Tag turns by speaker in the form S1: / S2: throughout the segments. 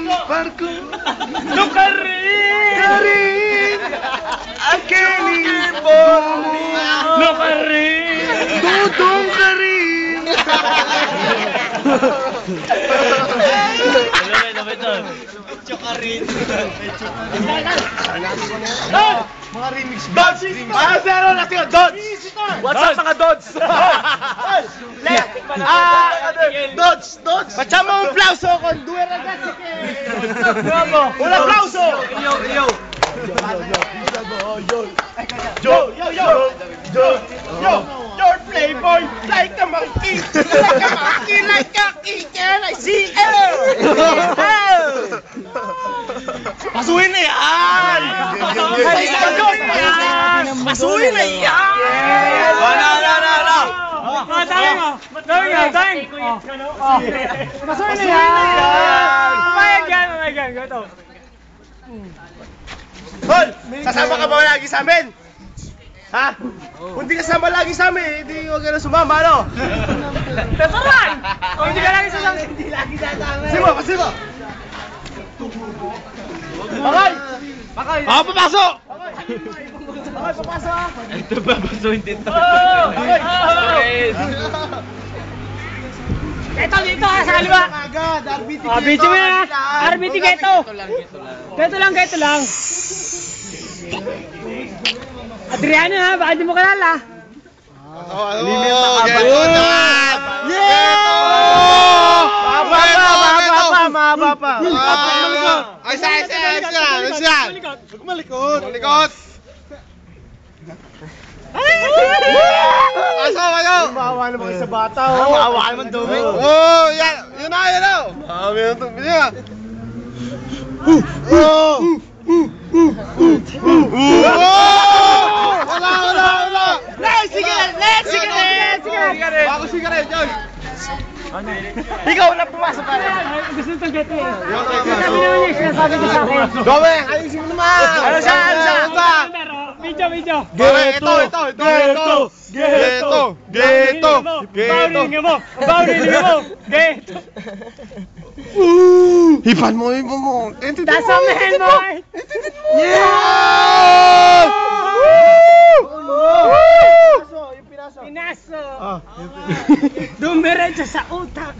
S1: barko.
S2: Karin!
S1: Akeling Boni.
S2: Karin!
S1: Dudong Karin! Mga remix.
S2: Dodge! Para zero na siya, Dodge! What's up mga Dodge?
S1: Dodge!
S2: Facciamo un applauso con due ragazzi che... Bravo! Un applauso! Yo! You're playboy like a monkey! Like a kitten! I see you! Pasuhin na yan! Pasuhin na yan! Dahing! Pasuhin na yan! Pumayag yan! Gato! Hol! Sasama ka ba lagi sa amin? Ha? Kung di kasama lagi sa amin, hindi huwag ka na sumama, ano? Tataran! Kung hindi ka lagi sasama, hindi lagi sasama. Pasibo! Pakay! Papasok! Pakay, papasok! Ito ba, basuhin dito? Pakay! Dito ha, sa kaliwa! Video mo na! RBT geto! Geto lang! Adriano ha, baka di mo kalala. Mahaba pa.
S1: Ay, saan? Malikot. Asa kayo?
S2: Maawa naman sa bata.
S1: Maawa naman dumi. Oh, yan na. Dami na ito. Biliga. Wala.
S2: Let's cigarette!
S1: Bago sigaret, John.
S2: Ikaw na pumasok ka rin. Gusto nitong geto eh. Sabi naman niya, sinasabi ko sa akin.
S1: Gawin, ayusin mo naman.
S2: Ano siya? Video.
S1: Geto.
S2: Bawinin mo. Geto.
S1: Hipan mo.
S2: That's a man, boy.
S1: Yeah!
S2: Pinaso. Dumiretso sa utak.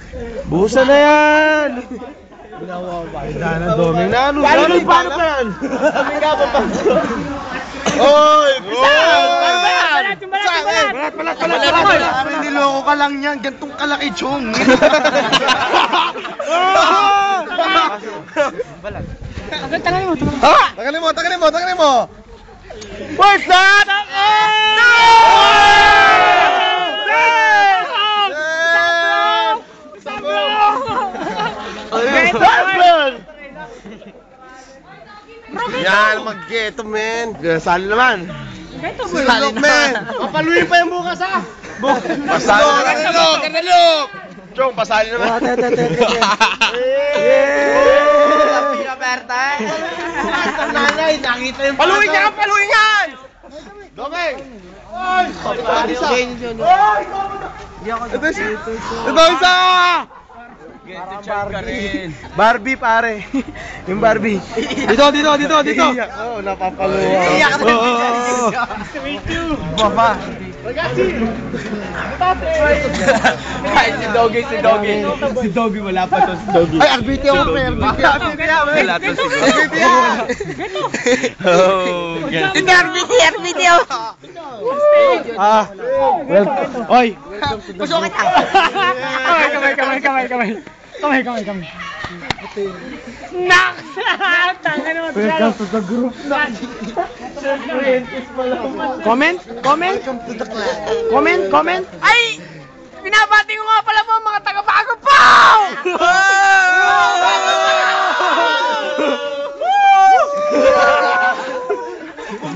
S1: Busa na yan. Doming na ano? Paano pa yan? Doming ka pa. Oy!
S2: Balat.
S1: Niloko ka lang yan. Gantong kalaki, chong. Tagalin mo.
S2: Where's that?
S1: Yan, mag-geto, men. Sali naman.
S2: Geto mo.
S1: Sali naman.
S2: Papaluin pa yung bukas ha.
S1: Pasali naman. Chong, pasali naman.
S2: Nanay, nakita yung paluin yan!
S1: Domeng!
S2: Ito isa!
S1: Barbie, pare. Yung Barbie. Dito.
S2: Oo, napapaluwa.
S1: Baba.
S2: Ay, si Doggy wala pa to si Doggy.
S1: Ay, RBT ako, pre.
S2: Wala to si Doggy.
S3: RBT ako.
S1: Oy.
S3: Gusto kita.
S2: Kamay. Nak! Tanga naman siya.
S1: Comment.
S3: Ay! Binabati ko nga pala mo mga taga-bago po!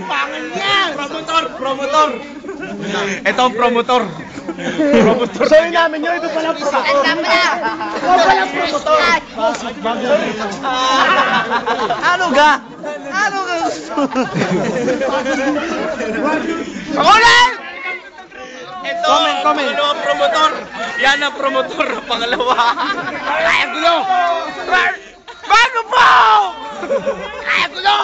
S2: Pangin yan! Promotor! Ito ang promotor.
S1: Sabi namin nyo, ito pala promotor. Ito pala promotor.
S3: Ano ga gusto?
S2: Pakulan! Ito,
S1: Comment.
S2: pangalawang promotor. Yan ang promotor ng pangalawa. Ay, ang gulo! Bago
S3: Kaya ko to!